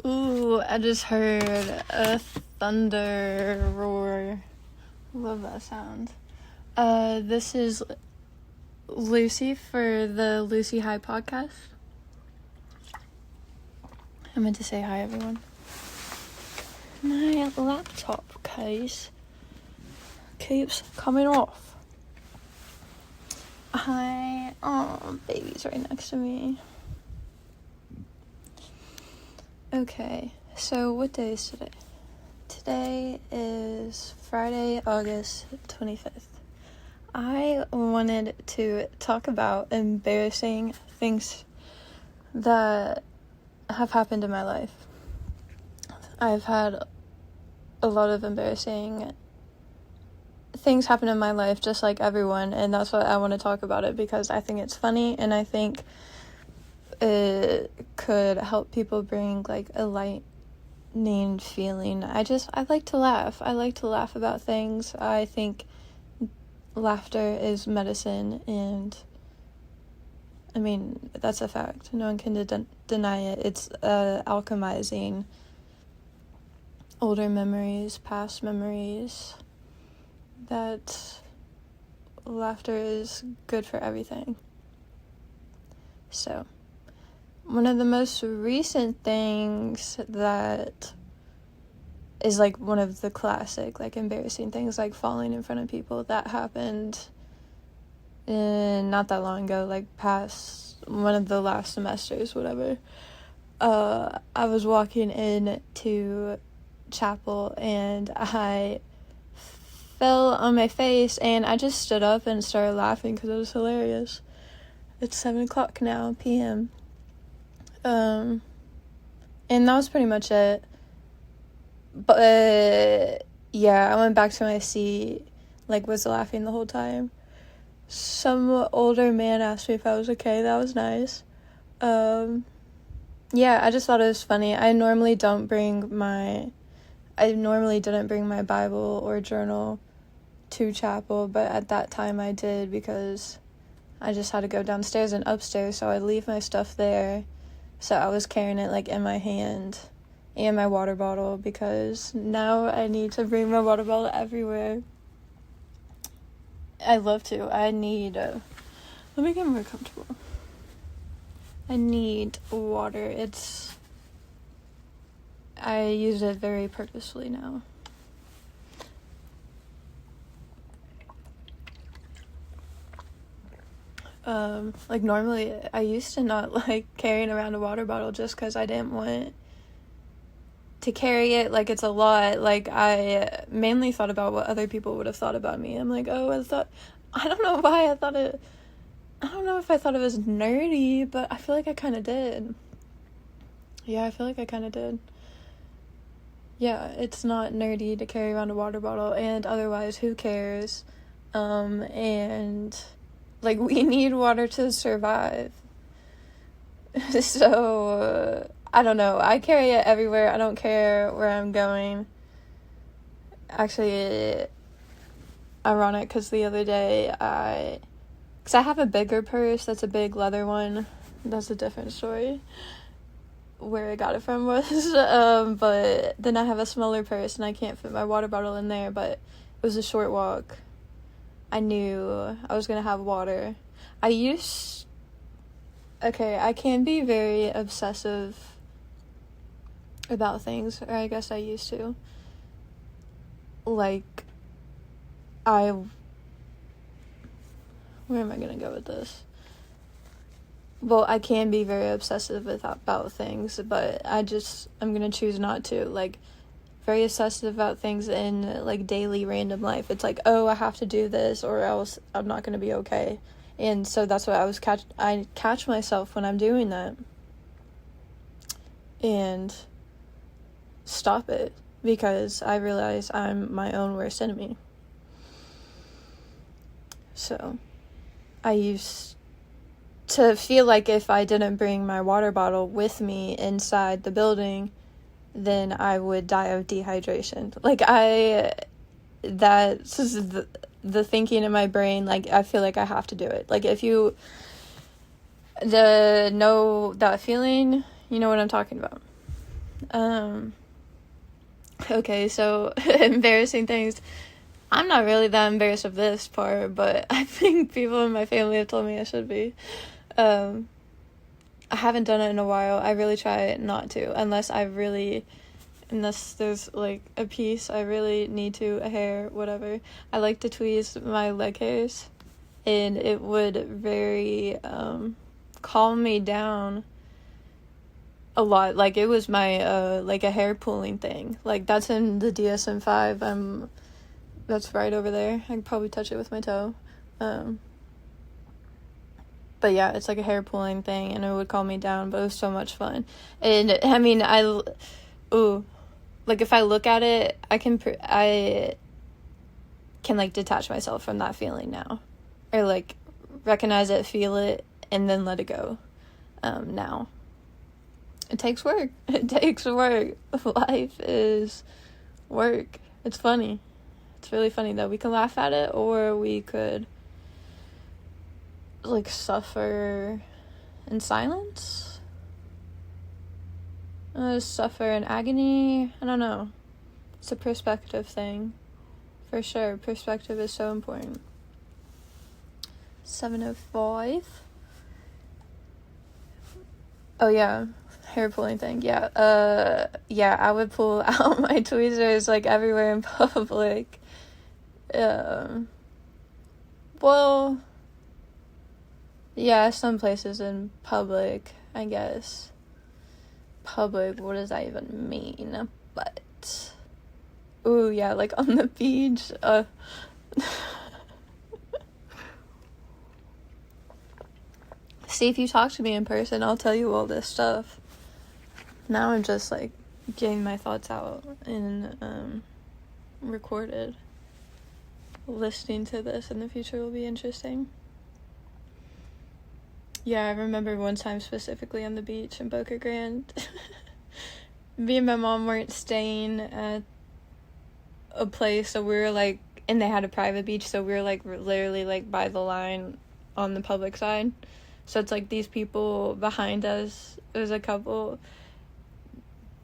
Ooh, I just heard a thunder roar. Love that sound. This is Lucy for the Lucy Hi podcast. I meant to say hi, everyone. My laptop case keeps coming off. Baby's right next to me. Okay, so what day is today? Today is Friday, August 25th. I wanted to talk about embarrassing things that have happened in my life. I've had a lot of embarrassing things happen in my life, just like everyone, and that's why I want to talk about it, because I think it's funny, and I think it could help people bring, like, a lightning feeling. I like to laugh. I like to laugh about things. I think laughter is medicine, and I mean, that's a fact. No one can deny it. It's alchemizing older memories, past memories. That laughter is good for everything. So, one of the most recent things that is, like, one of the classic, like, embarrassing things, like falling in front of people, that happened not that long ago, like, past one of the last semesters, whatever. I was walking into chapel, and I fell on my face, and I just stood up and started laughing because it was hilarious. It's 7 o'clock now, p.m. And that was pretty much it. But, yeah, I went back to my seat, like, was laughing the whole time. Some older man asked me if I was okay. That was nice. Yeah, I just thought it was funny. I normally didn't bring my Bible or journal to chapel, but at that time I did, because I just had to go downstairs and upstairs, so I'd leave my stuff there. So I was carrying it, like, in my hand, and my water bottle, because now I need to bring my water bottle everywhere. I love to. Let me get more comfortable. I need water. I use it very purposefully now. Like, normally, I used to not like carrying around a water bottle just because I didn't want to carry it, like, it's a lot. Like, I mainly thought about what other people would have thought about me. I'm like, I don't know why I thought it, I don't know if I thought it was nerdy, but I feel like I kind of did. Yeah, I feel like I kind of did. Yeah, it's not nerdy to carry around a water bottle, and otherwise, who cares? And, like, we need water to survive. So, I don't know. I carry it everywhere. I don't care where I'm going. Actually, ironic, because the other day, because I have a bigger purse, that's a big leather one. That's a different story. Where I got it from was, but then I have a smaller purse, and I can't fit my water bottle in there, but it was a short walk. I knew I was gonna have water. I can be very obsessive about things, or I guess I used to. Like, where am I gonna go with this? Well, I can be very obsessive about things, but I'm gonna choose not to. Like, very obsessive about things in, like, daily random life. It's like, oh, I have to do this, or else I'm not gonna be okay. And so that's what I catch myself when I'm doing that. And stop it, because I realize I'm my own worst enemy. So, I used to feel like if I didn't bring my water bottle with me inside the building, then I would die of dehydration. Like, that's the thinking in my brain, like, I feel like I have to do it. Like, if you know that feeling, you know what I'm talking about. Okay, so embarrassing things. I'm not really that embarrassed of this part, but I think people in my family have told me I should be. I haven't done it in a while. I really try not to, unless there's like a piece I really need to, a hair, whatever. I like to tweeze my leg hairs, and it would very calm me down a lot. Like, it was my like a hair pulling thing. Like, that's in the DSM-5. That's right over there. I could probably touch it with my toe. But yeah, it's like a hair pulling thing, and it would calm me down, but it was so much fun. And I mean, like, if I look at it, I can like detach myself from that feeling now, or like recognize it, feel it, and then let it go. Now it takes work. It takes work. Life is work. It's funny. It's really funny though. We can laugh at it, or we could like suffer in silence, suffer in agony. I don't know. It's a perspective thing, for sure. Perspective is so important. 7:05. Oh yeah, hair pulling thing. Yeah. I would pull out my tweezers like everywhere in public. Well, yeah, some places in public, I guess. Public, what does that even mean? But, ooh, yeah, like on the beach. See, if you talk to me in person, I'll tell you all this stuff. Now I'm just like getting my thoughts out and recorded. Listening to this in the future will be interesting. Yeah, I remember one time specifically on the beach in Boca Grande. Me and my mom weren't staying at a place, so we were like, and they had a private beach, so we were like literally like by the line on the public side. So it's like these people behind us, it was a couple,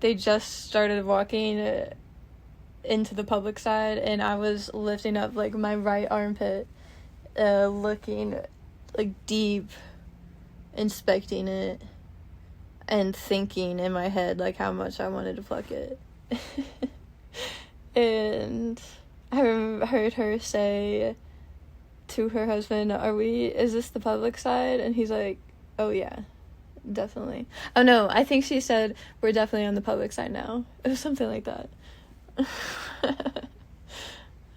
they just started walking into the public side, and I was lifting up like my right armpit, looking like deep, inspecting it, and thinking in my head like how much I wanted to pluck it. And I heard her say to her husband, is this the public side? And he's like, oh yeah, definitely. Oh no, I think she said, we're definitely on the public side now. It was something like that. I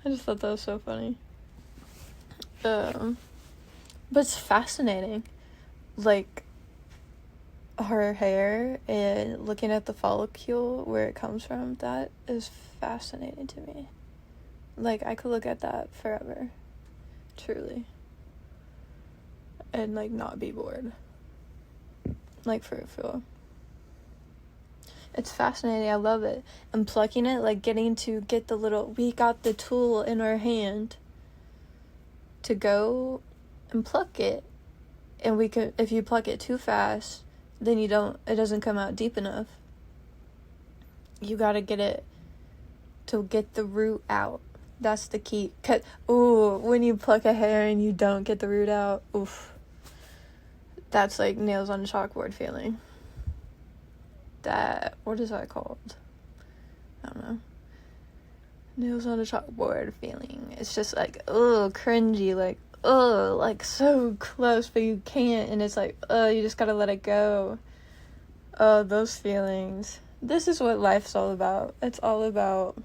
just thought that was so funny. But it's fascinating, like her hair and looking at the follicle where it comes from. That is fascinating to me. Like, I could look at that forever, truly, and like not be bored, like for real. It's fascinating. I love it. And plucking it, like getting to get we got the tool in our hand to go and pluck it. And if you pluck it too fast, then it doesn't come out deep enough. You gotta get it to get the root out. That's the key. When you pluck a hair and you don't get the root out, oof. That's like nails on a chalkboard feeling. What is that called? I don't know. Nails on a chalkboard feeling. It's just like, cringy, like, like so close, but you can't, and it's like, you just gotta let it go. Those feelings. This is what life's all about. It's all about,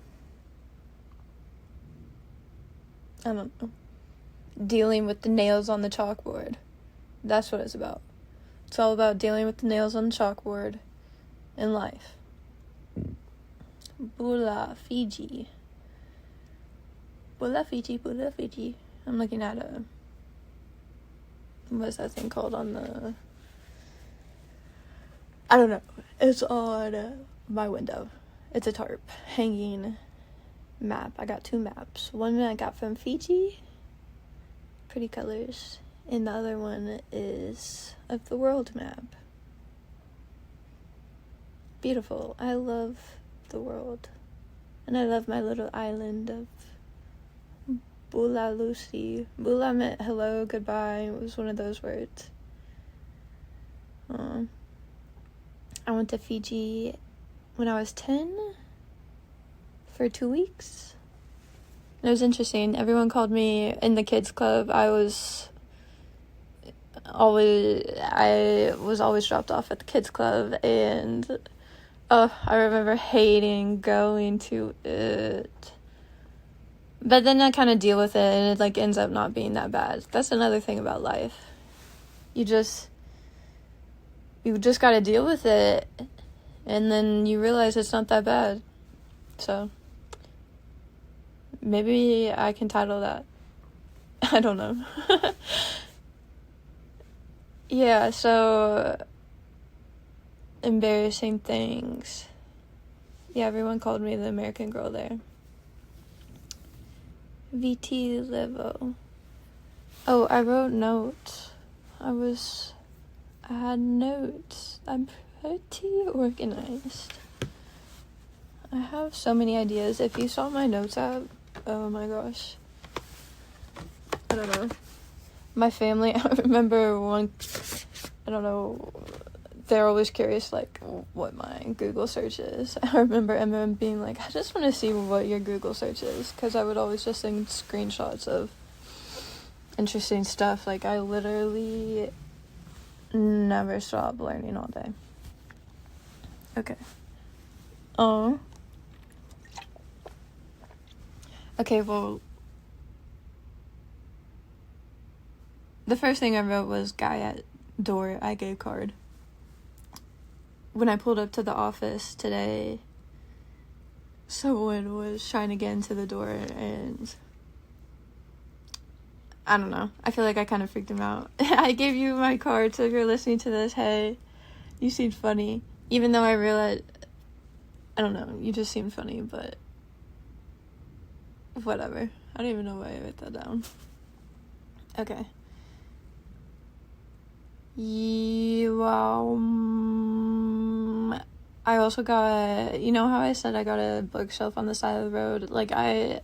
I don't know, dealing with the nails on the chalkboard. That's what it's about. It's all about dealing with the nails on the chalkboard in life. Bula Fiji. Bula Fiji, Bula Fiji. I'm looking at what's that thing called on the, I don't know. It's on my window. It's a tarp hanging map. I got 2 maps. One I got from Fiji. Pretty colors. And the other one is of the world map. beautiful. I love the world. And I love my little island of Bula Lucy. Bula meant hello, goodbye. It was one of those words. I went to Fiji when I was 10 for 2 weeks. It was interesting. Everyone called me in the kids club. I was always dropped off at the kids club, and I remember hating going to it. But then I kind of deal with it, and it like ends up not being that bad. That's another thing about life. You just got to deal with it, and then you realize it's not that bad. So maybe I can title that. I don't know. Yeah, so embarrassing things. Yeah, everyone called me the American girl there. VT Levo. Oh, I wrote notes. I had notes. I'm pretty organized. I have so many ideas. If you saw my notes app, oh my gosh. I don't know. My family, I remember they're always curious, like, what my Google search is. I remember Emma being like, I just want to see what your Google search is, because I would always just send screenshots of interesting stuff. Like, I literally never stop learning all day. Okay. Okay, well, the first thing I wrote was guy at door, I gave card. When I pulled up to the office today, someone was trying to get into the door, and I don't know. I feel like I kind of freaked him out. I gave you my card, so if you're listening to this, hey, you seemed funny. Even though I realized, I don't know, you just seemed funny, but whatever. I don't even know why I wrote that down. Okay. I also got, you know how I said I got a bookshelf on the side of the road? Like, I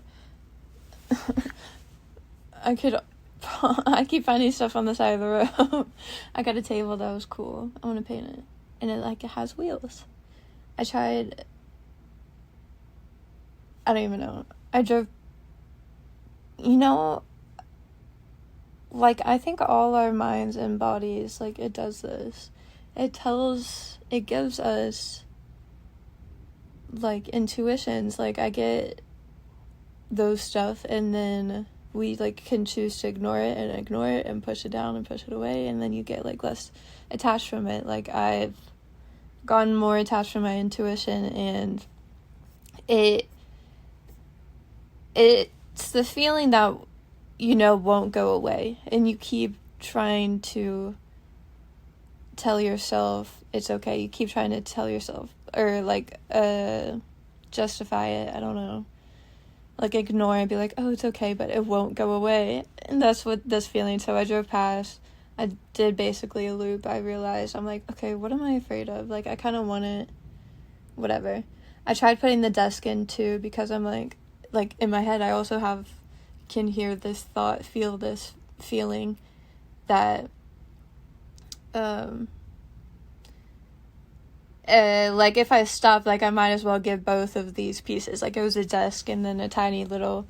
keep finding stuff on the side of the road. I got a table that was cool. I want to paint it. And it has wheels. I don't even know. I drove, like, I think all our minds and bodies, like, it does this. It gives us, like, intuitions. Like, I get those stuff, and then we, like, can choose to ignore it and push it down and push it away, and then you get, like, less attached from it. Like, I've gotten more attached from my intuition, and it's the feeling that, won't go away, and you keep trying to tell yourself it's okay. You keep trying to tell yourself, or, like, justify it, I don't know. Like, ignore and be like, oh, it's okay, but it won't go away. And that's what this feeling. So I drove past. I did basically a loop. I realized, I'm like, okay, what am I afraid of? Like, I kind of want it. Whatever. I tried putting the desk in, too, because I'm like, in my head, I also can hear this thought, feel this feeling that, like, if I stop, like, I might as well get both of these pieces. Like, it was a desk and then a tiny little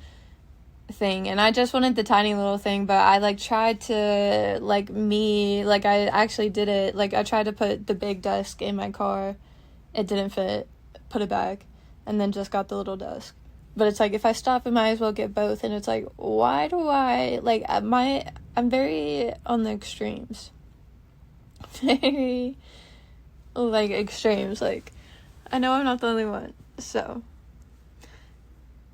thing, and I just wanted the tiny little thing, but I, like, tried to, like, I actually did it. Like, I tried to put the big desk in my car. It didn't fit. Put it back, and then just got the little desk. But it's like, if I stop, I might as well get both, and it's like, why do I, like, I'm very on the extremes. Very, like, extremes. Like, I know I'm not the only one. So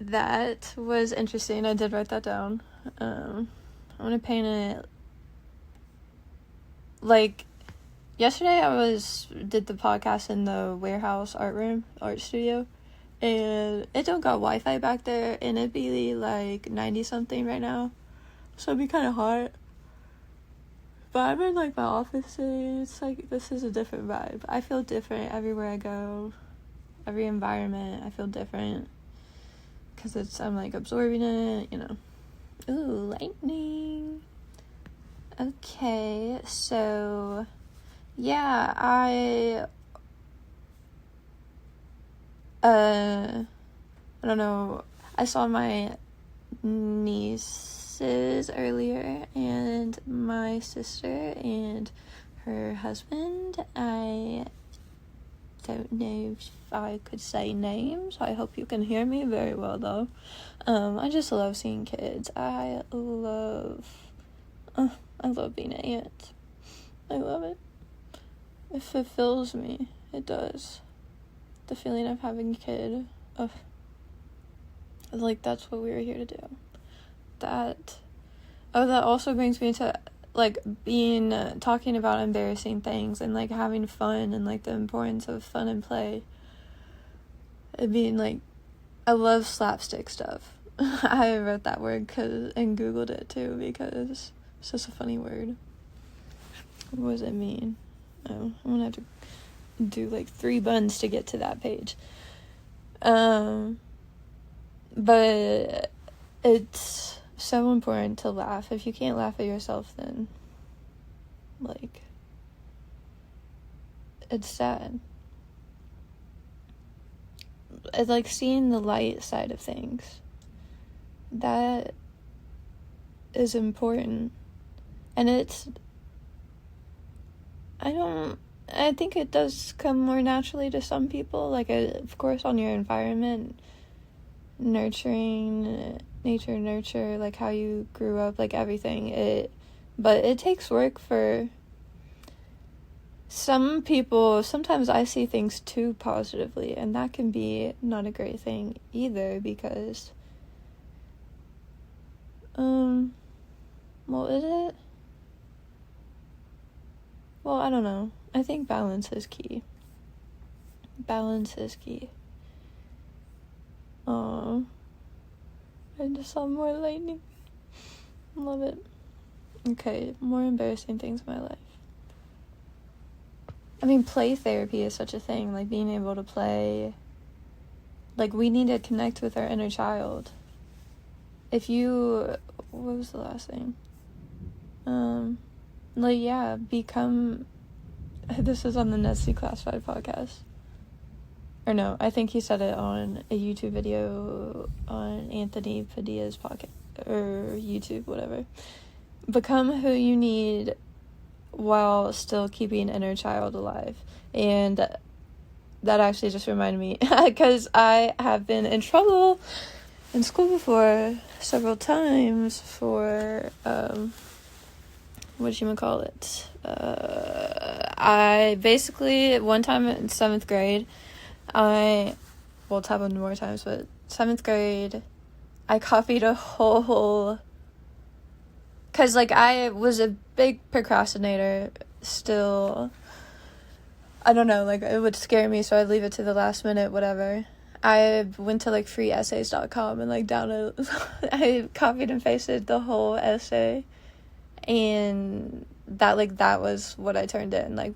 that was interesting. I did write that down. I want to paint it. Like, yesterday I did the podcast in the warehouse art studio, and it don't got Wi-Fi back there, and it'd be like 90 something right now, so it'd be kind of hot. But I'm in, like, my office today. It's, like, this is a different vibe. I feel different everywhere I go. Every environment, I feel different. Because I'm, like, absorbing it, you know. Ooh, lightning. Okay, so, yeah, I don't know, I saw my nieces earlier, and my sister and her husband. I don't know if I could say names. I hope you can hear me very well, though. I just love seeing kids. I love being an aunt. I love it. It fulfills me. It does. The feeling of having a kid. Like, that's what we were here to do. That also brings me to, like, talking about embarrassing things and, like, having fun and, like, the importance of fun and play. It being, like, I love slapstick stuff. I wrote that word and Googled it, too, because it's just a funny word. What does it mean? Oh, I'm gonna have to do, like, 3 buns to get to that page. But it's so important to laugh. If you can't laugh at yourself, then, like, it's sad. It's like seeing the light side of things. That is important. And I think it does come more naturally to some people. Like, of course, on your environment, nature, like how you grew up, like everything. But it takes work for some people. Sometimes I see things too positively, and that can be not a great thing either, because, well, is it? Well, I don't know. I think balance is key. I just saw more lightning. Love it. Okay, more embarrassing things in my life. I mean, play therapy is such a thing. Like, being able to play. Like, we need to connect with our inner child. What was the last thing? Like, yeah, this is on the Nestle Classified podcast. Or no, I think he said it on a YouTube video on Anthony Padilla's podcast, or YouTube, whatever. Become who you need while still keeping inner child alive. And that actually just reminded me, because I have been in trouble in school before several times for, whatchamacallit? I basically, one time in 7th grade, it's happened more times, but 7th grade, I copied a whole, because, like, I was a big procrastinator still. I don't know, like, it would scare me, so I'd leave it to the last minute, whatever. I went to, like, freeessays.com and, like, I copied and pasted the whole essay, and that was what I turned in, like,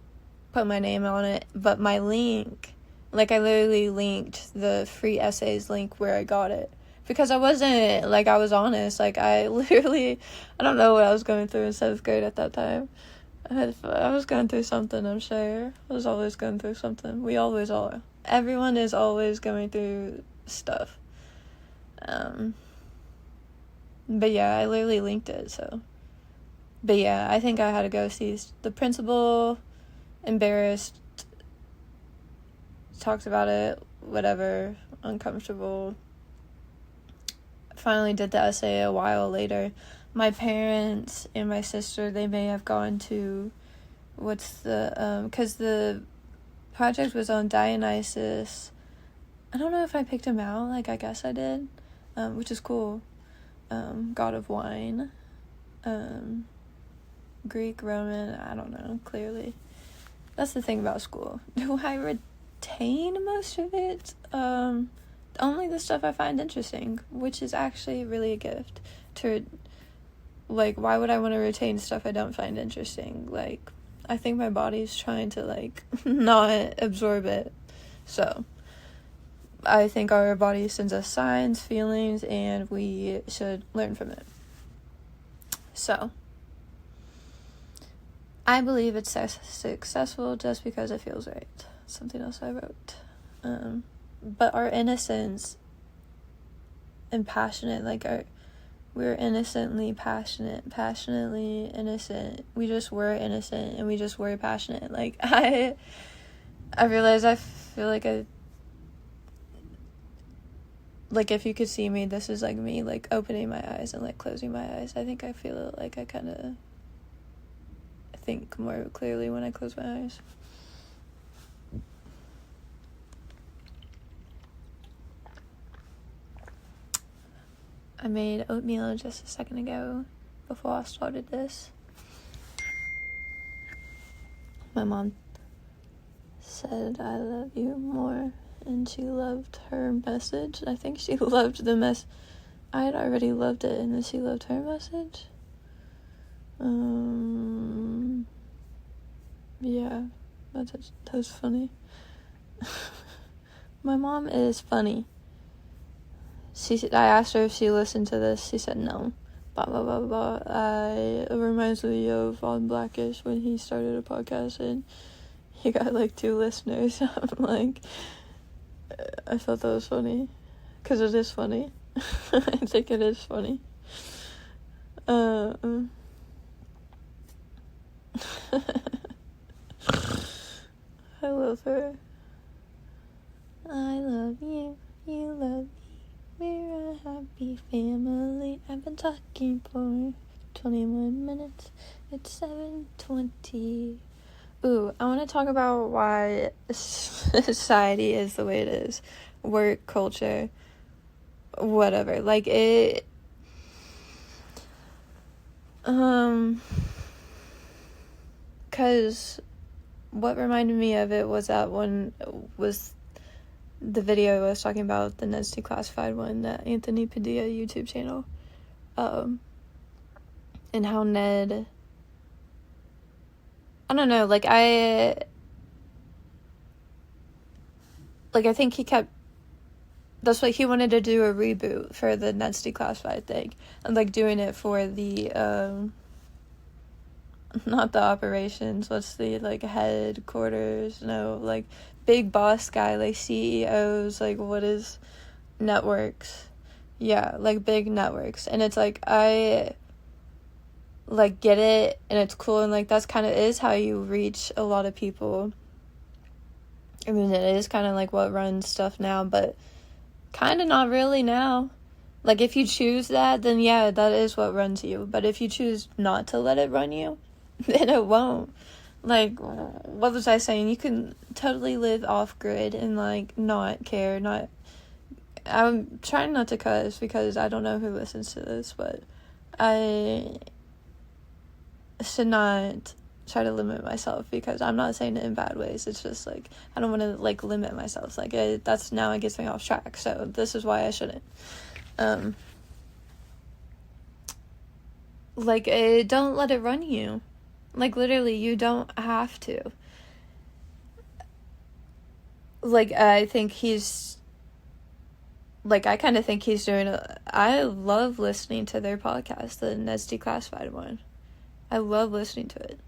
put my name on it. But my link, like, I literally linked the free essays link where I got it, because I wasn't, like, I was honest. Like, I don't know what I was going through in 7th grade at that time. I was going through something, I'm sure. I was always going through something. We always are. Everyone is always going through stuff. But yeah, I literally linked it, so. But yeah, I think I had to go see the principal, embarrassed, talks about it, whatever, uncomfortable. Finally did the essay a while later. My parents and my sister, they may have gone to, because the project was on Dionysus. I don't know if I picked him out, like, I guess I did, which is cool. God of wine, Greek, Roman, I don't know, clearly. That's the thing about school. Do I retain most of it? Only the stuff I find interesting, which is actually really a gift. Like, why would I want to retain stuff I don't find interesting? Like, I think my body's trying to, like, not absorb it. So, I think our body sends us signs, feelings, and we should learn from it. So, I believe it's successful just because it feels right. Something else I wrote. But our innocence and passionate, like, we're innocently passionate, passionately innocent. We just were innocent, and we just were passionate. Like, I realize I feel like like, if you could see me, this is, like, me, like, opening my eyes and, like, closing my eyes. I think I feel like I kind of think more clearly when I close my eyes. I made oatmeal just a second ago before I started this. My mom said I love you more, and she loved her message. I think she loved the I had already loved it, and then she loved her message. Yeah, that's funny. My mom is funny. I asked her if she listened to this. She said no. Blah, blah, blah, blah. It reminds me of on Blackish when he started a podcast and he got, like, 2 listeners. I'm like, I thought that was funny. Because it is funny. I think it is funny. I love her. I love you. You love me. We're a happy family. I've been talking for 21 minutes. It's 7:20. Ooh, I want to talk about why society is the way it is. Work, culture, whatever. Like, it... Because what reminded me of it was that one was... the video I was talking about, the Ned's Declassified one, that Anthony Padilla YouTube channel, and how Ned, I don't know, I think he kept, that's what he wanted to do, a reboot for the Ned's Declassified thing, and, like, doing it for the, not the operations, what's the, like, headquarters, no, like, big boss guy, like, CEOs, like, what is networks? Yeah, like, big networks. And it's like, I, like, get it, and it's cool, and, like, that's kind of is how you reach a lot of people. I mean, it is kind of, like, what runs stuff now, but kind of not really now. Like, if you choose that, then yeah, that is what runs you. But if you choose not to let it run you, then it won't. Like, what was I saying? You can totally live off-grid and, like, not care, not... I'm trying not to cuss because I don't know who listens to this, but I should not try to limit myself because I'm not saying it in bad ways. It's just, like, I don't want to, like, limit myself. Like, that's now it gets me off track, so this is why I shouldn't. Like, don't let it run you. Like, literally, you don't have to. Like, I think he's... Like, I kind of think he's doing... I love listening to their podcast, the Ned's Declassified one. I love listening to it.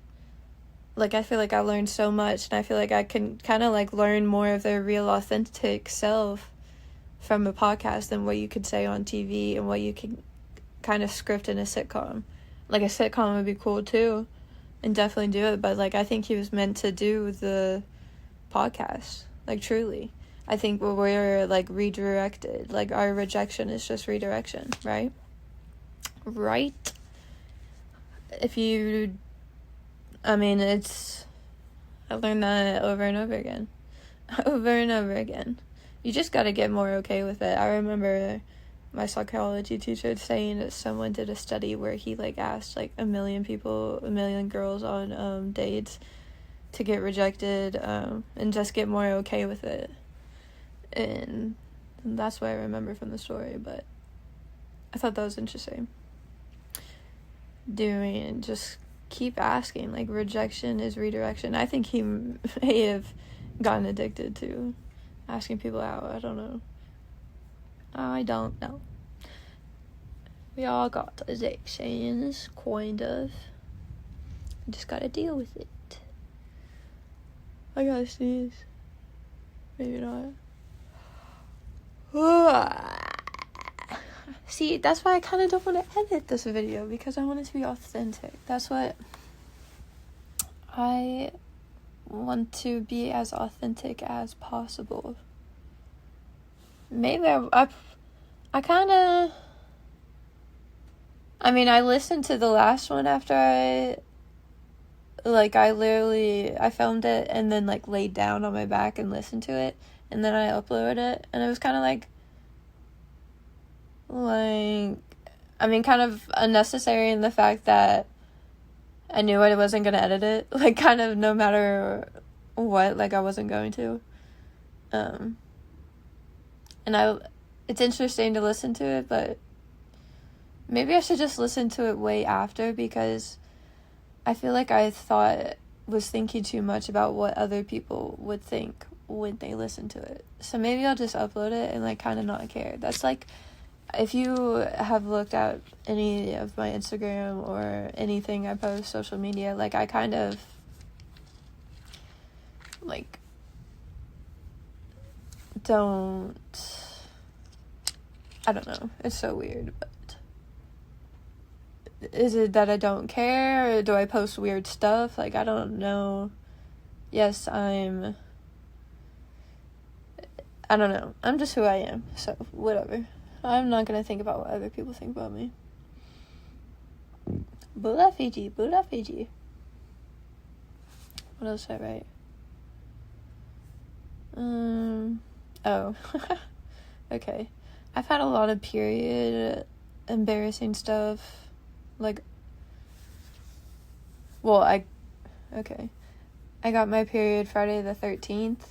Like, I feel like I learned so much, and I feel like I can kind of, like, learn more of their real, authentic self from a podcast than what you could say on TV and what you can kind of script in a sitcom. Like, a sitcom would be cool, too. And definitely do it, but, like, I think he was meant to do the podcast, like, truly. I think we're, like, redirected, like, our rejection is just redirection, right? Right? If you, I mean, I learned that over and over again. Over and over again. You just gotta get more okay with it. I remember my psychology teacher saying that someone did a study where he, like, asked, like, 1 million girls on dates to get rejected and just get more okay with it. And that's what I remember from the story, but I thought that was interesting. doing and just keep asking. Like, rejection is redirection. I think he may have gotten addicted to asking people out. I don't know. We all got addictions, kind of. Just gotta deal with it. I gotta sneeze. Maybe not. See, that's why I kind of don't want to edit this video, because I want it to be authentic. That's what I want, to be as authentic as possible. Maybe I kind of... I mean, I listened to the last one after I filmed it and then, like, laid down on my back and listened to it, and then I uploaded it, and it was kind of kind of unnecessary in the fact that I knew I wasn't going to edit it, like, kind of no matter what, like, I wasn't going to, and it's interesting to listen to it, but maybe I should just listen to it way after, because I feel like I was thinking too much about what other people would think when they listen to it. So maybe I'll just upload it and, like, kind of not care. That's like, if you have looked at any of my Instagram or anything I post social media, like, I kind of, like, I don't know. It's so weird, but is it that I don't care, or do I post weird stuff? Like, I don't know. Yes, I don't know. I'm just who I am, so whatever. I'm not gonna think about what other people think about me. Bula Fiji. What else did I write? Oh. Okay. I've had a lot of period embarrassing stuff. Like, well, I got my period Friday the 13th.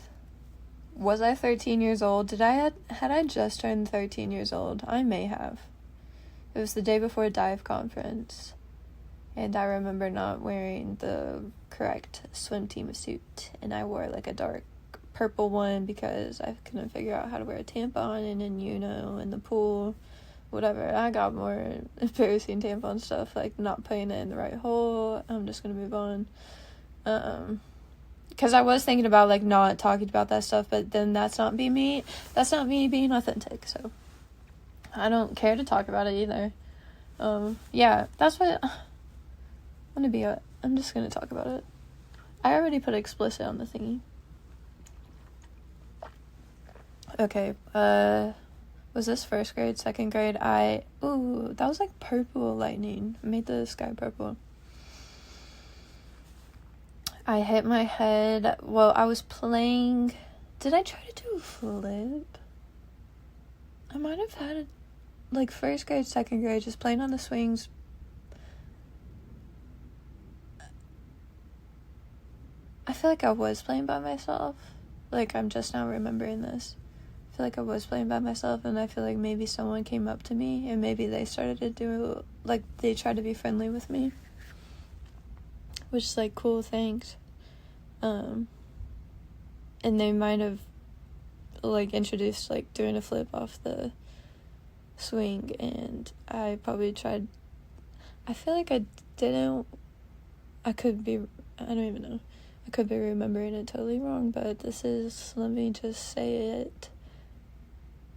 Was I 13 years old? Had I just turned 13 years old? I may have. It was the day before a dive conference, and I remember not wearing the correct swim team suit, and I wore, like, a dark purple one because I couldn't figure out how to wear a tampon, and then, in the pool, whatever. I got more embarrassing tampon stuff, like not putting it in the right hole. I'm just gonna move on. Because I was thinking about, like, not talking about that stuff, but then that's not me being authentic, so I don't care to talk about it either. Yeah, that's what I want to be. I'm just gonna talk about it. I already put explicit on the thingy. Okay, was this first grade, second grade? That was like purple lightning. I made the sky purple. I hit my head while I was playing. Did I try to do a flip? I might have had it, like, first grade, second grade, just playing on the swings. I feel like I was playing by myself. Like, I'm just now remembering this. I feel like I was playing by myself, and I feel like maybe someone came up to me, and maybe they started to do, like, they tried to be friendly with me. Which is, like, cool, thanks. And they might have, like, introduced, like, doing a flip off the swing, and I probably tried. I feel like I didn't. I don't even know. I could be remembering it totally wrong, but let me just say it.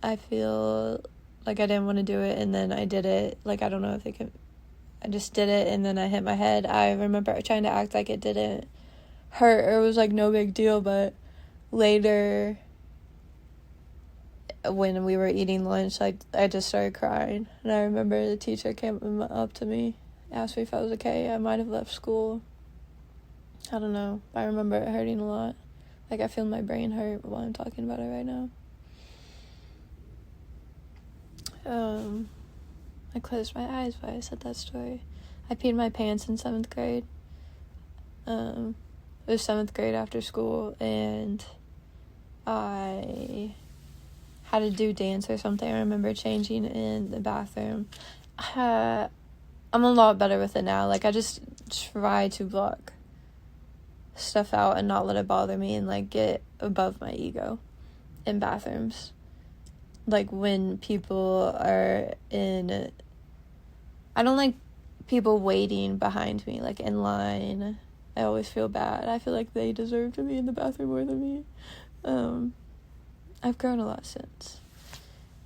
I feel like I didn't want to do it, and then I did it. Like, I don't know if I just did it, and then I hit my head. I remember trying to act like it didn't hurt, or it was, like, no big deal, but later, when we were eating lunch, like, I just started crying, and I remember the teacher came up to me, asked me if I was okay. I might have left school. I don't know. I remember it hurting a lot. Like, I feel my brain hurt while I'm talking about it right now. I closed my eyes while I said that story. I peed my pants in 7th grade. It was 7th grade after school, and I had to do dance or something. I remember changing in the bathroom. I'm a lot better with it now. Like, I just try to block stuff out and not let it bother me and, like, get above my ego in bathrooms. Like, when people are in... I don't like people waiting behind me, like, in line. I always feel bad. I feel like they deserve to be in the bathroom more than me. I've grown a lot since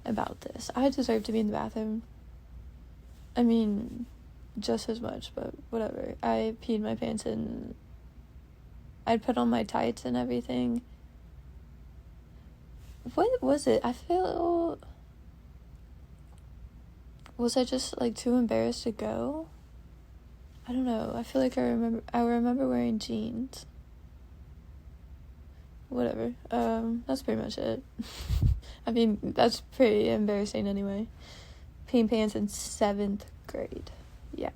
about this. I deserve to be in the bathroom. I mean, just as much, but whatever. I peed my pants and I'd put on my tights and everything. What was it? I feel... Was I just, like, too embarrassed to go? I don't know. I feel like I remember wearing jeans. Whatever. That's pretty much it. I mean, that's pretty embarrassing anyway. Peeing pants in 7th grade. Yeah.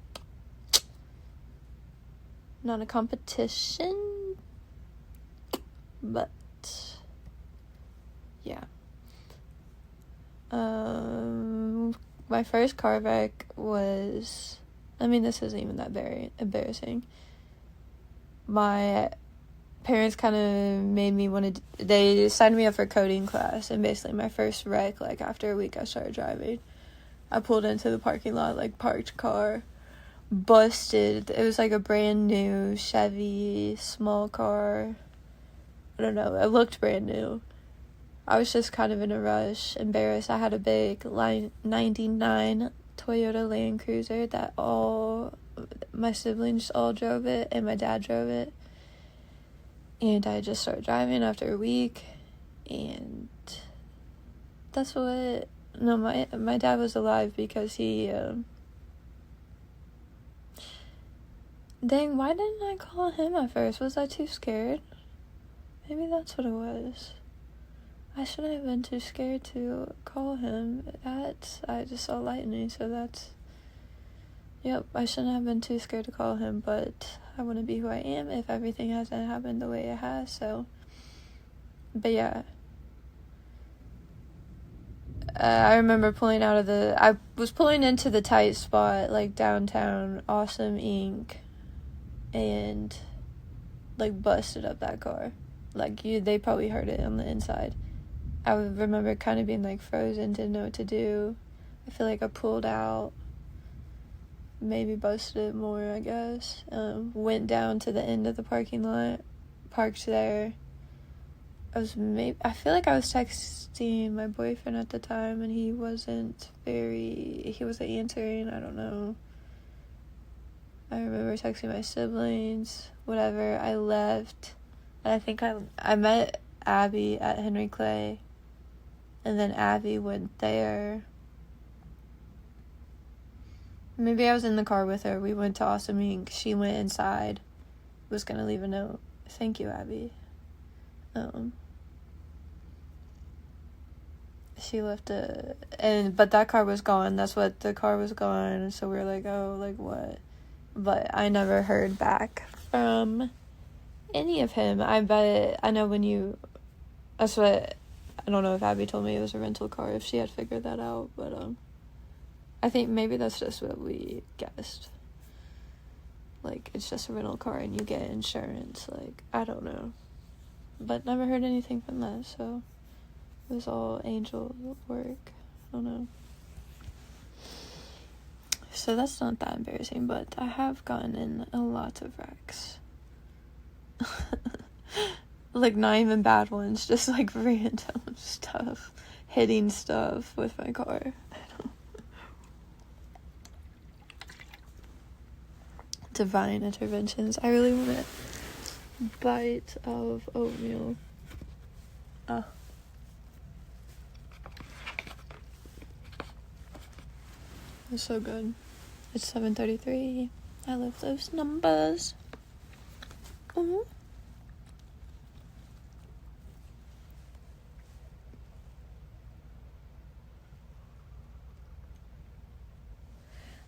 Not a competition, but yeah. My first car wreck was... I mean, this isn't even that very embarrassing. My parents kind of made me want to... They signed me up for coding class, and basically my first wreck, like, after a week I started driving. I pulled into the parking lot, like, parked car, busted. It was, like, a brand new Chevy small car. I don't know. It looked brand new. I was just kind of in a rush, embarrassed. I had a big 99 Toyota Land Cruiser that all my siblings all drove it, and my dad drove it. And I just started driving after a week, and that's what... No, my dad was alive because he... Dang, why didn't I call him at first? Was I too scared? Maybe that's what it was. I shouldn't have been too scared to call him. I just saw lightning, so that's... Yep, I shouldn't have been too scared to call him, but I wouldn't be who I am if everything hasn't happened the way it has, so... But yeah. I remember pulling out of the... I was pulling into the tight spot, like, downtown, Awesome Inc., and, like, busted up that car. Like, they probably heard it on the inside. I would remember kind of being, like, frozen, didn't know what to do. I feel like I pulled out, maybe busted it more, I guess. Went down to the end of the parking lot, parked there. I feel like I was texting my boyfriend at the time, and he wasn't answering, I don't know. I remember texting my siblings, whatever. I left, and I think I met Abby at Henry Clay, and then Abby went there. Maybe I was in the car with her. We went to Awesome Inc. She went inside, was gonna leave a note. Thank you, Abby. She left but that car was gone. That's what the car was gone. So we were like, oh, like what? But I never heard back from any of him. I know that's what, I don't know if Abby told me it was a rental car, if she had figured that out, but, I think maybe that's just what we guessed. Like, it's just a rental car and you get insurance, like, I don't know. But never heard anything from that, so it was all angel work. I don't know. So that's not that embarrassing, but I have gotten in a lot of wrecks. Like, not even bad ones, just, like, random stuff. Hitting stuff with my car. Divine interventions. I really want a bite of oatmeal. It's so good. It's 7:33. I love those numbers.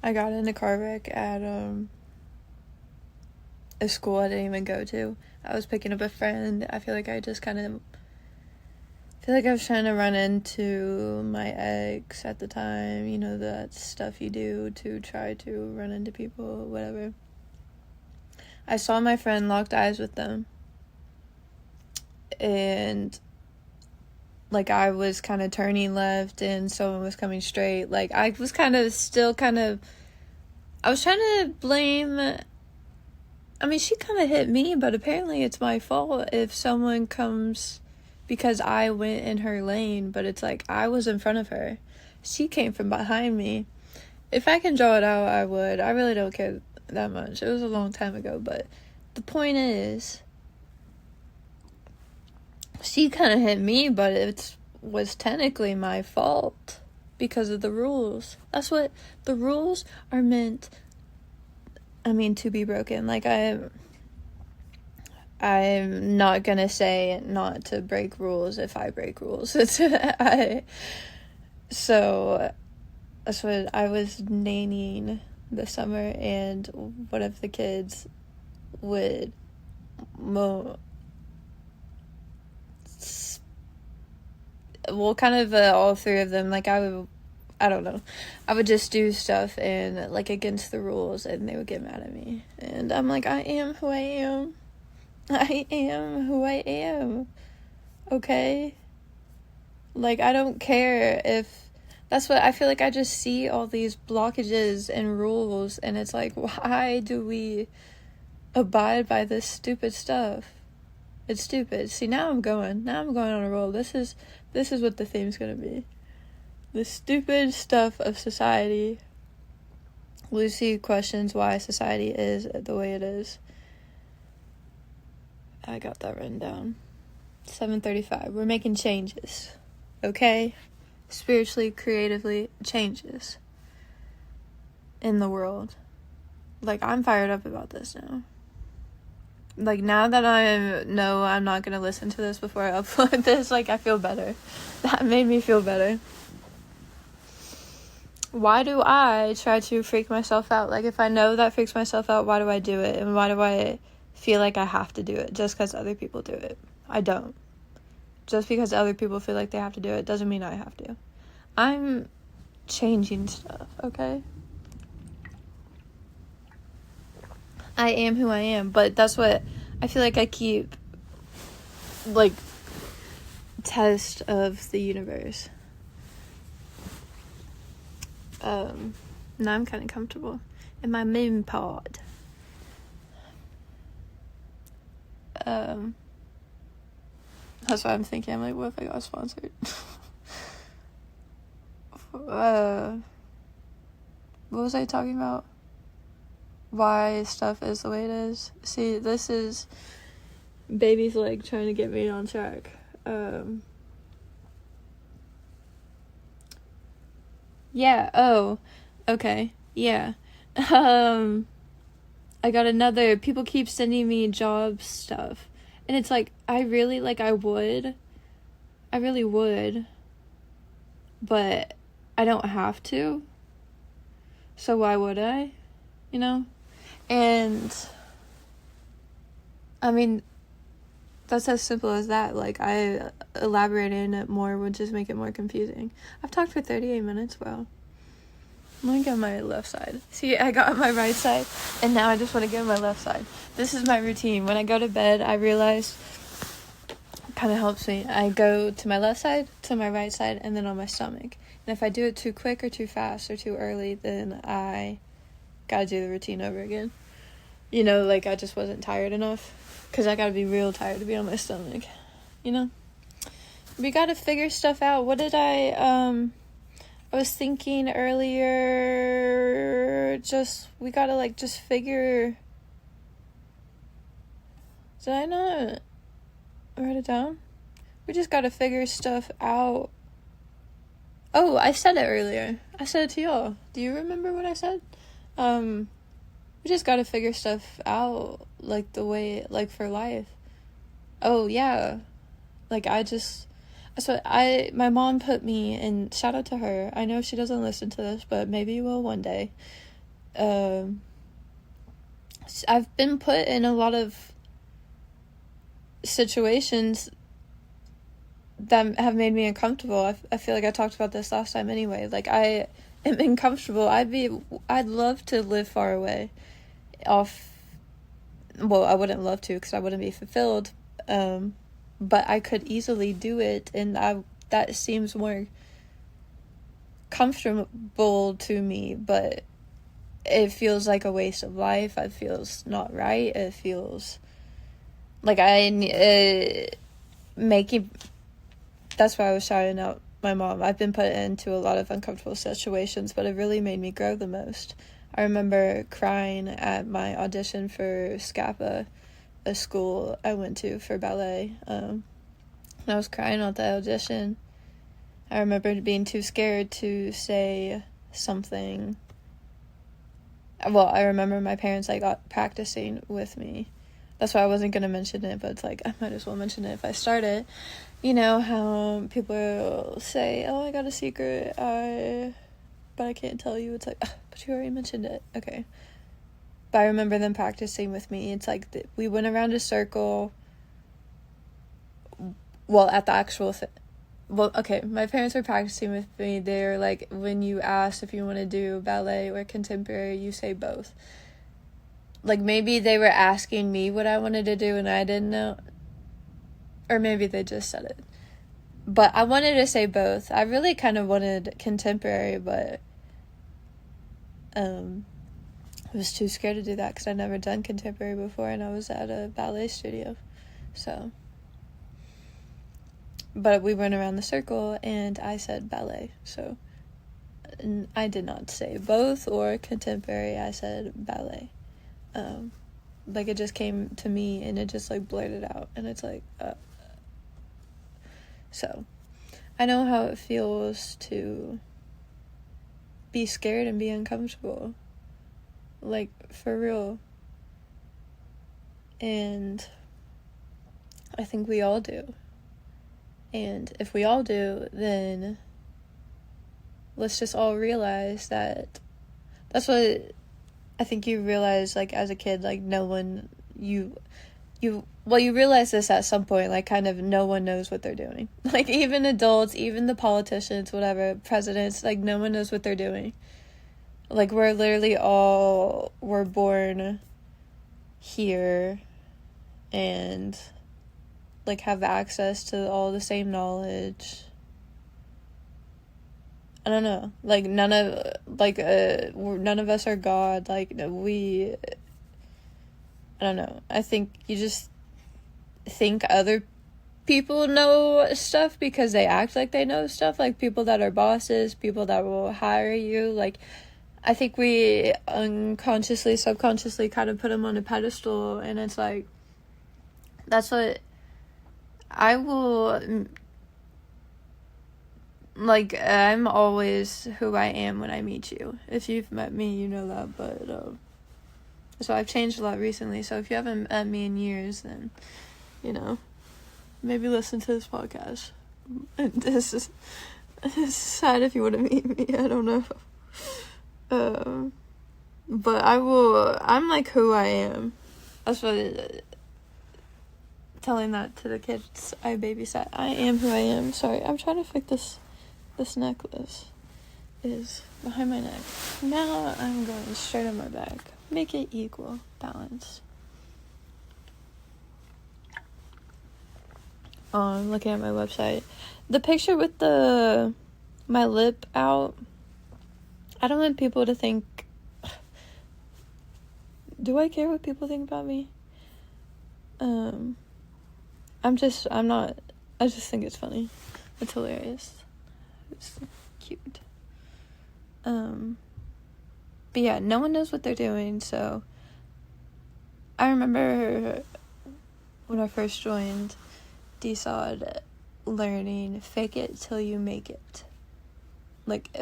I got in a car wreck at a school I didn't even go to. I was picking up a friend. I feel like I just kind of I feel like I was trying to run into my ex at the time, you know, that stuff you do to try to run into people, whatever. I saw my friend locked eyes with them, and like I was kind of turning left and someone was coming straight. Like I was I was trying to blame, I mean, she kind of hit me, but apparently it's my fault if someone comes, because I went in her lane, but it's like I was in front of her. She came from behind me. If I can draw it out, I would. I really don't care that much. It was a long time ago, but the point is, she kind of hit me, but it was technically my fault because of the rules. That's what the rules are meant, to be broken. Like, I'm not gonna say not to break rules if I break rules. So that's what I was nannying this summer, and one of the kids would all three of them, like I don't know, I would just do stuff and like against the rules, and they would get mad at me, and I'm like, I am who I am. I am who I am. Okay? Like, I don't care if, that's what I feel like. I just see all these blockages and rules, and it's like, why do we abide by this stupid stuff? It's stupid. See, now I'm going on a roll. This is what the theme's gonna be. The stupid stuff of society. Lucy questions why society is the way it is. I got that written down. 7:35. We're making changes. Okay? Spiritually, creatively, changes in the world. Like, I'm fired up about this now. Like, now that I know I'm not going to listen to this before I upload this, like, I feel better. That made me feel better. Why do I try to freak myself out? Like, if I know that freaks myself out, why do I do it? And why do I feel like I have to do it just because other people do it? I don't. Just because other people feel like they have to do it doesn't mean I have to. I'm changing stuff, okay? I am who I am, but that's what I feel like I keep, like, test of the universe. Now I'm kind of comfortable in my moon pod. That's what I'm thinking. I'm like, what if I got sponsored? What was I talking about? Why stuff is the way it is. See, this is baby's like trying to get me on track. Yeah, oh, okay, yeah. I got another, people keep sending me job stuff, and it's like, I really would, but I don't have to, so why would I, you know? And I mean, that's as simple as that. Like, I elaborating it more would just make it more confusing. I've talked for 38 minutes. Wow. Let me get my left side. See, I got my right side, and now I just want to get my left side. This is my routine. When I go to bed, I realize it kind of helps me. I go to my left side, to my right side, and then on my stomach. And if I do it too quick or too fast or too early, then I gotta do the routine over again. You know, like, I just wasn't tired enough. Because I gotta be real tired to be on my stomach. You know? We gotta figure stuff out. What did I was thinking earlier, we gotta, just figure... Did I not write it down? We just gotta figure stuff out. Oh, I said it earlier. I said it to y'all. Do you remember what I said? We just gotta figure stuff out, the way, for life. Oh, yeah. My mom put me, and shout out to her. I know she doesn't listen to this, but maybe you will one day. I've been put in a lot of situations that have made me uncomfortable. I feel like I talked about this last time anyway. Like, I am uncomfortable. I'd love to live far away off. Well, I wouldn't love to because I wouldn't be fulfilled. But I could easily do it, and that seems more comfortable to me, but it feels like a waste of life. It feels not right. It feels like that's why I was shouting out my mom. I've been put into a lot of uncomfortable situations, but it really made me grow the most. I remember crying at my audition for SCAPA, a school I went to for ballet. I was crying at the audition. I remember being too scared to say something. Well, I remember my parents got practicing with me. That's why I wasn't going to mention it, but it's like, I might as well mention it if I start it. You know how people say, oh, I got a secret, but I can't tell you. It's like, but you already mentioned it. Okay. But I remember them practicing with me. It's like, we went around a circle. Well, at the actual my parents were practicing with me. They're like, when you ask if you want to do ballet or contemporary, you say both. Like, maybe they were asking me what I wanted to do and I didn't know. Or maybe they just said it. But I wanted to say both. I really kind of wanted contemporary, but I was too scared to do that because I'd never done contemporary before and I was at a ballet studio. So, but we went around the circle and I said ballet. So, I did not say both or contemporary. I said ballet. Like, it just came to me and it just blurted out, and it's like, so I know how it feels to be scared and be uncomfortable, like, for real. And I think we all do. And if we all do, then let's just all realize that that's what I think you realize, as a kid, no one, you realize this at some point, kind of no one knows what they're doing. Even adults, even the politicians, whatever, presidents, no one knows what they're doing. We're literally we're born here and, have access to all the same knowledge. I don't know, none of us are God, I don't know, I think you just think other people know stuff because they act like they know stuff, people that are bosses, people that will hire you, I think we unconsciously, subconsciously kind of put them on a pedestal, and it's that's what I will... I'm always who I am when I meet you. If you've met me, you know that, but, so I've changed a lot recently, so if you haven't met me in years, then, maybe listen to this podcast. This is sad if you want to meet me, I don't know. But I'm who I am. That's what, telling that to the kids I babysat. I am who I am. Sorry, I'm trying to fix this necklace is behind my neck. Now I'm going straight on my back. Make it equal, balance. Oh, I'm looking at my website. The picture with my lip out, I don't want people to think... Do I care what people think about me? I just think it's funny. It's hilarious. It's cute. But yeah, no one knows what they're doing, so I remember when I first joined DSOD learning fake it till you make it.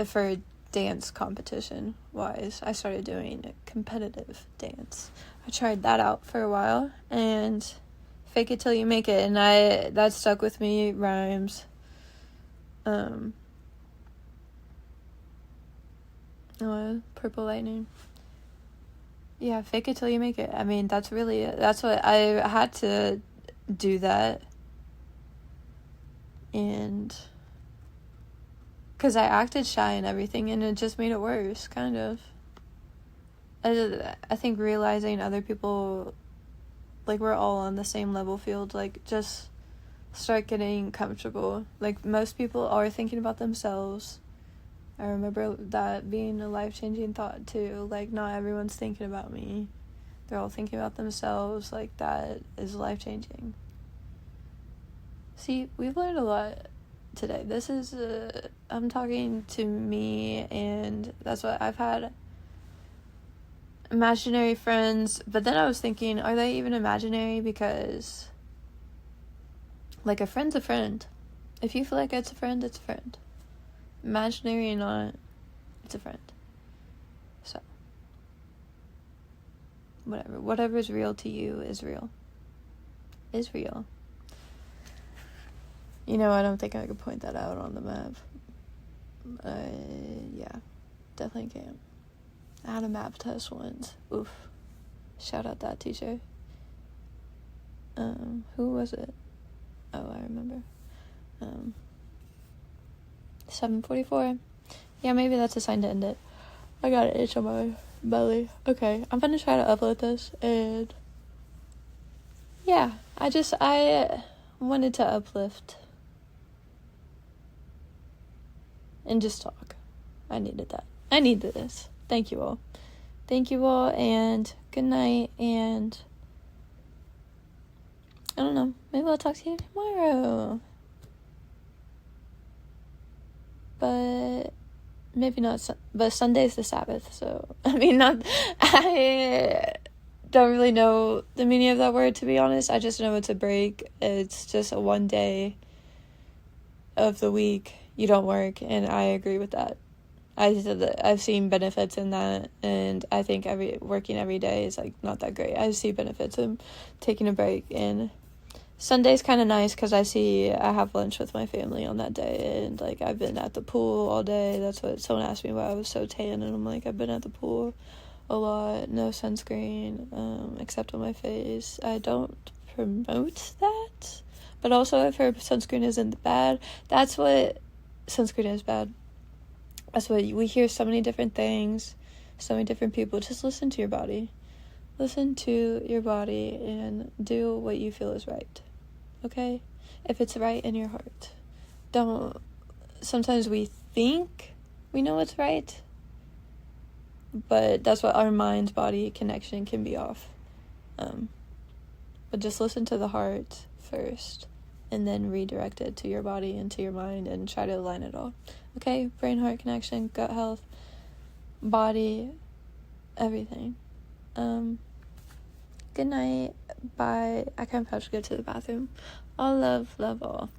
For dance competition wise, I started doing competitive dance. I tried that out for a while, and fake it till you make it, and that stuck with me. Rhymes. Purple lightning. Yeah, fake it till you make it. I mean, that's what I had to do that. And because I acted shy and everything, and it just made it worse, kind of. I think realizing other people, like, we're all on the same level field, like, just start getting comfortable. Like, most people are thinking about themselves. I remember that being a life-changing thought, too. Like, not everyone's thinking about me. They're all thinking about themselves. Like, that is life-changing. See, we've learned a lot today. This is, I'm talking to me, and that's what I've had imaginary friends, but then I was thinking, are they even imaginary? Because, like, a friend's a friend. If you feel like it's a friend, it's a friend. Imaginary or not, it's a friend. So, whatever's real to you is real. Is real. You know, I don't think I could point that out on the map. Yeah, definitely can't. I had a map test once. Oof. Shout out that teacher. Who was it? Oh, I remember. 7:44. Yeah, maybe that's a sign to end it. I got an itch on my belly. Okay, I'm gonna try to upload this, and yeah, I wanted to uplift and just talk. I needed that. I needed this. Thank you all. Thank you all, and good night, and I don't know, maybe I'll talk to you tomorrow. But maybe not, but Sunday's the Sabbath, so, I don't really know the meaning of that word, to be honest. I just know it's a break. It's just a one day of the week you don't work, and I agree with that. I've seen benefits in that, and I think working every day is, like, not that great. I see benefits in taking a break, and Sunday's kind of nice because I have lunch with my family on that day, and, like, I've been at the pool all day. That's what someone asked me why I was so tan, and I'm like, I've been at the pool a lot, no sunscreen, except on my face. I don't promote that, but also I've heard sunscreen isn't bad. That's what sunscreen is bad. That's what we hear, so many different things, so many different people. Just listen to your body. Listen to your body and do what you feel is right. Okay? If it's right in your heart. Sometimes we think we know what's right, but that's what our mind-body connection can be off. But just listen to the heart first, and then redirect it to your body and to your mind, and try to align it all. Okay? Brain-heart connection, gut health, body, everything. Good night. Bye. I kind of have to go to the bathroom. All love all.